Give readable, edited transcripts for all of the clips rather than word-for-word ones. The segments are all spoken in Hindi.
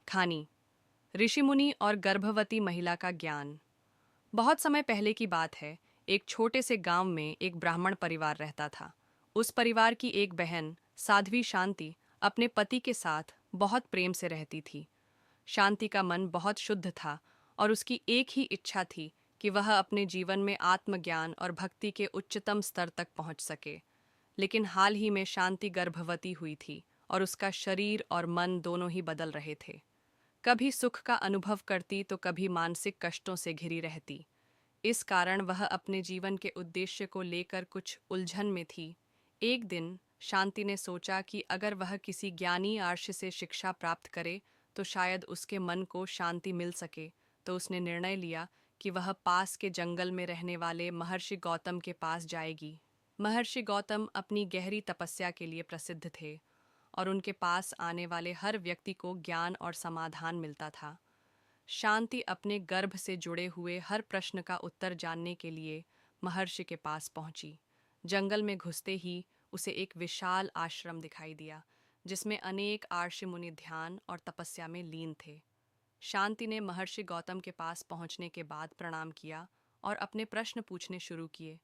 खानी, ऋषिमुनि और गर्भवती महिला का ज्ञान। बहुत समय पहले की बात है। एक छोटे से गांव में एक ब्राह्मण परिवार रहता था। उस परिवार की एक बहन साध्वी शांति अपने पति के साथ बहुत प्रेम से रहती थी। शांति का मन बहुत शुद्ध था और उसकी एक ही इच्छा थी कि वह अपने जीवन में आत्मज्ञान और भक्ति के उच्चतम स्तर तक पहुंच सके। लेकिन हाल ही में शांति गर्भवती हुई थी और उसका शरीर और मन दोनों ही बदल रहे थे। कभी सुख का अनुभव करती तो कभी मानसिक कष्टों से घिरी रहती। इस कारण वह अपने जीवन के उद्देश्य को लेकर कुछ उलझन में थी। एक दिन शांति ने सोचा कि अगर वह किसी ज्ञानी आर्ष से शिक्षा प्राप्त करे तो शायद उसके मन को शांति मिल सके। तो उसने निर्णय लिया कि वह पास के जंगल में रहने वाले महर्षि गौतम के पास जाएगी। महर्षि गौतम अपनी गहरी तपस्या के लिए प्रसिद्ध थे और उनके पास आने वाले हर व्यक्ति को ज्ञान और समाधान मिलता था। शांति अपने गर्भ से जुड़े हुए हर प्रश्न का उत्तर जानने के लिए महर्षि के पास पहुंची। जंगल में घुसते ही उसे एक विशाल आश्रम दिखाई दिया, जिसमें अनेक आर्षि मुनि ध्यान और तपस्या में लीन थे। शांति ने महर्षि गौतम के पास पहुंचने के बाद प्रणाम किया और अपने प्रश्न पूछने शुरू किए।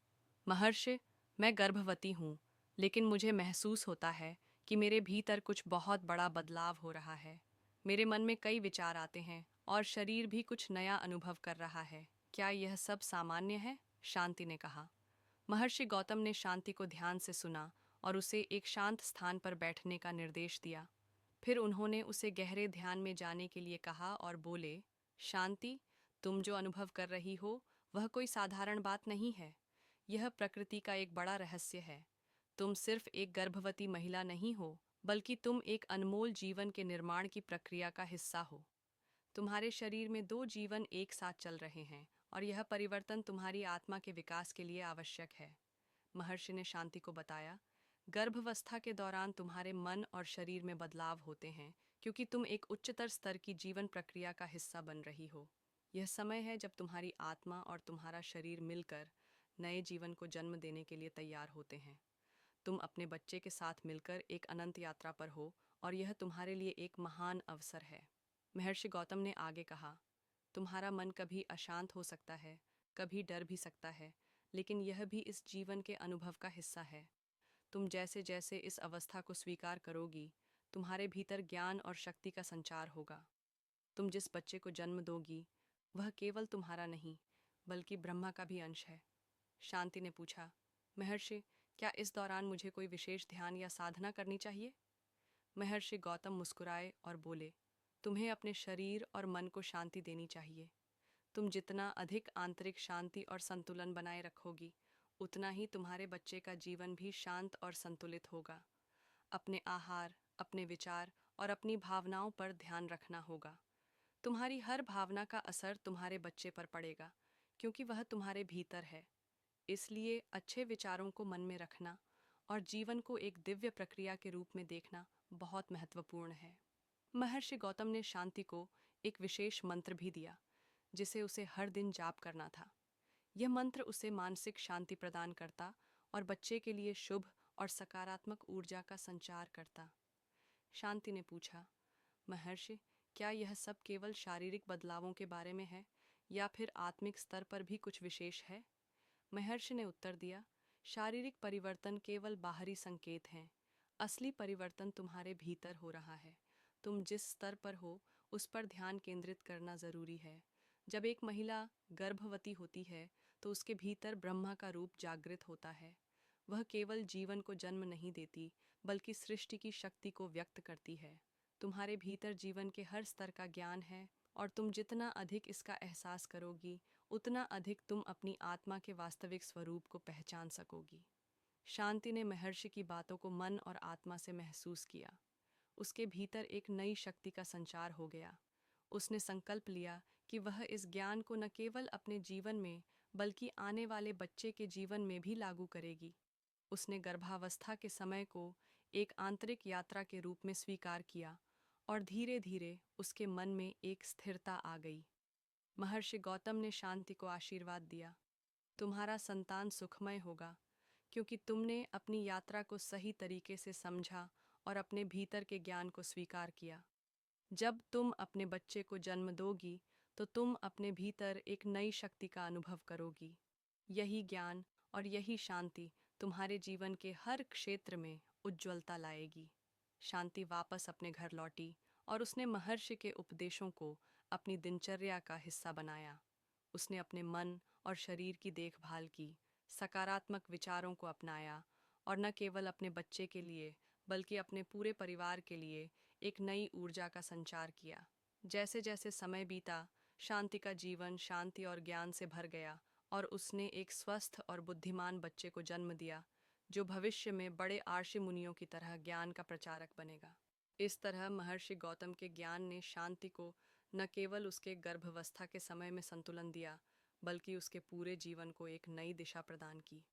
महर्षि, मैं गर्भवती हूँ, लेकिन मुझे महसूस होता है कि मेरे भीतर कुछ बहुत बड़ा बदलाव हो रहा है। मेरे मन में कई विचार आते हैं और शरीर भी कुछ नया अनुभव कर रहा है। क्या यह सब सामान्य है? शांति ने कहा। महर्षि गौतम ने शांति को ध्यान से सुना और उसे एक शांत स्थान पर बैठने का निर्देश दिया। फिर उन्होंने उसे गहरे ध्यान में जाने के लिए कहा और बोले, शांति, तुम जो अनुभव कर रही हो वह कोई साधारण बात नहीं है। यह प्रकृति का एक बड़ा रहस्य है। तुम सिर्फ एक गर्भवती महिला नहीं हो, बल्कि तुम एक अनमोल जीवन के निर्माण की प्रक्रिया का हिस्सा हो। तुम्हारे शरीर में दो जीवन एक साथ चल रहे हैं और यह परिवर्तन तुम्हारी आत्मा के विकास के लिए आवश्यक है। महर्षि ने शांति को बताया, गर्भावस्था के दौरान तुम्हारे मन और शरीर में बदलाव होते हैं क्योंकि तुम एक उच्चतर स्तर की जीवन प्रक्रिया का हिस्सा बन रही हो। यह समय है जब तुम्हारी आत्मा और तुम्हारा शरीर मिलकर नए जीवन को जन्म देने के लिए तैयार होते हैं। तुम अपने बच्चे के साथ मिलकर एक अनंत यात्रा पर हो और यह तुम्हारे लिए एक महान अवसर है। महर्षि गौतम ने आगे कहा, तुम्हारा मन कभी अशांत हो सकता है, कभी डर भी सकता है, लेकिन यह भी इस जीवन के अनुभव का हिस्सा है। तुम जैसे जैसे इस अवस्था को स्वीकार करोगी, तुम्हारे भीतर ज्ञान और शक्ति का संचार होगा। तुम जिस बच्चे को जन्म दोगी वह केवल तुम्हारा नहीं, बल्कि ब्रह्मा का भी अंश है। शांति ने पूछा, महर्षि, क्या इस दौरान मुझे कोई विशेष ध्यान या साधना करनी चाहिए? महर्षि गौतम मुस्कुराए और बोले, तुम्हें अपने शरीर और मन को शांति देनी चाहिए। तुम जितना अधिक आंतरिक शांति और संतुलन बनाए रखोगी, उतना ही तुम्हारे बच्चे का जीवन भी शांत और संतुलित होगा। अपने आहार, अपने विचार और अपनी भावनाओं पर ध्यान रखना होगा। तुम्हारी हर भावना का असर तुम्हारे बच्चे पर पड़ेगा, क्योंकि वह तुम्हारे भीतर है। इसलिए अच्छे विचारों को मन में रखना और जीवन को एक दिव्य प्रक्रिया के रूप में देखना बहुत महत्वपूर्ण है। महर्षि गौतम ने शांति को एक विशेष मंत्र भी दिया, जिसे उसे हर दिन जाप करना था। यह मंत्र उसे मानसिक शांति प्रदान करता और बच्चे के लिए शुभ और सकारात्मक ऊर्जा का संचार करता। शांति ने पूछा, महर्षि, क्या यह सब केवल शारीरिक बदलावों के बारे में है या फिर आत्मिक स्तर पर भी कुछ विशेष है? महर्षि ने उत्तर दिया, शारीरिक परिवर्तन केवल बाहरी संकेत हैं। असली परिवर्तन तुम्हारे भीतर हो रहा है। तुम जिस स्तर पर हो उस पर ध्यान केंद्रित करना जरूरी है। जब एक महिला गर्भवती होती है तो उसके भीतर ब्रह्मा का रूप जागृत होता है। वह केवल जीवन को जन्म नहीं देती, बल्कि सृष्टि की शक्ति को व्यक्त करती है। तुम्हारे भीतर जीवन के हर स्तर का ज्ञान है और तुम जितना अधिक इसका एहसास करोगी, उतना अधिक तुम अपनी आत्मा के वास्तविक स्वरूप को पहचान सकोगी। शांति ने महर्षि की बातों को मन और आत्मा से महसूस किया। उसके भीतर एक नई शक्ति का संचार हो गया। उसने संकल्प लिया कि वह इस ज्ञान को न केवल अपने जीवन में, बल्कि आने वाले बच्चे के जीवन में भी लागू करेगी। उसने गर्भावस्था के समय को एक आंतरिक यात्रा के रूप में स्वीकार किया और धीरे धीरे उसके मन में एक स्थिरता आ गई। महर्षि गौतम ने शांति को आशीर्वाद दिया, तुम्हारा संतान सुखमय होगा, क्योंकि तुमने अपनी यात्रा को सही तरीके से समझा और अपने भीतर के ज्ञान को स्वीकार किया। जब तुम अपने बच्चे को जन्म दोगी तो तुम अपने भीतर एक नई शक्ति का अनुभव करोगी। यही ज्ञान और यही शांति तुम्हारे जीवन के हर क्षेत्र में उज्ज्वलता लाएगी। शांति वापस अपने घर लौटी और उसने महर्षि के उपदेशों को अपनी दिनचर्या का हिस्सा बनाया। उसने अपने मन और शरीर की देखभाल की, सकारात्मक विचारों को अपनाया और न केवल अपने बच्चे के लिए बल्कि अपने पूरे परिवार के लिए एक नई ऊर्जा का संचार किया। जैसे जैसे समय बीता, शांति का जीवन शांति और ज्ञान से भर गया और उसने एक स्वस्थ और बुद्धिमान बच्चे को जन्म दिया, जो भविष्य में बड़े आर्षि मुनियों की तरह ज्ञान का प्रचारक बनेगा। इस तरह महर्षि गौतम के ज्ञान ने शांति को न केवल उसके गर्भावस्था के समय में संतुलन दिया, बल्कि उसके पूरे जीवन को एक नई दिशा प्रदान की।